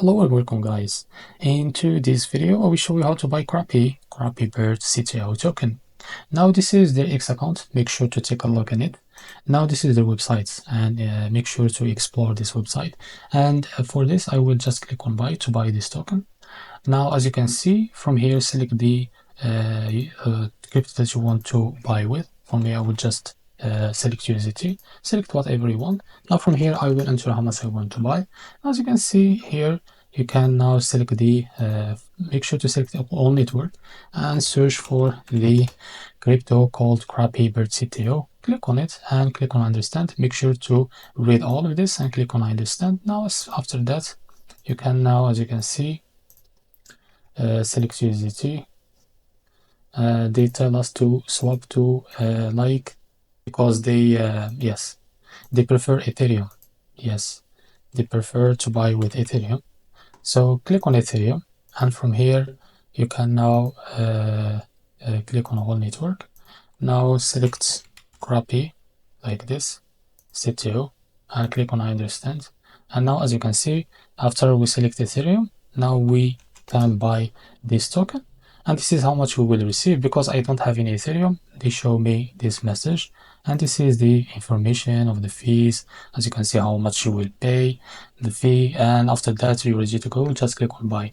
Hello and welcome guys. Into this video I will show you how to buy Crappy Bird CTO token. Now this is their X account, make sure to take a look at it. Now this is their website and make sure to explore this website, and for this I will just click on buy to buy this token. Now as you can see from here, select the crypto that you want to buy with. For me I will just select USDT, select whatever you want. Now from here I will enter how much I want to buy. As you can see here, you can now select the make sure to select all network and search for the crypto called Crappy Bird CTO. Click on it and click on understand. Make sure to read all of this and click on understand. Now after that you can now, as you can see, select USDT. They tell us to swap to like, because they yes, they prefer Ethereum. Yes, they prefer to buy with Ethereum. So click on Ethereum, and from here you can now click on whole network. Now select Crappy like this, CTO, and click on I understand. And now as you can see, after we select Ethereum, now we can buy this token, and this is how much we will receive. Because I don't have any Ethereum, they show me this message, and this is the information of the fees. As you can see how much you will pay the fee, and after that you're ready to go. Just click on buy.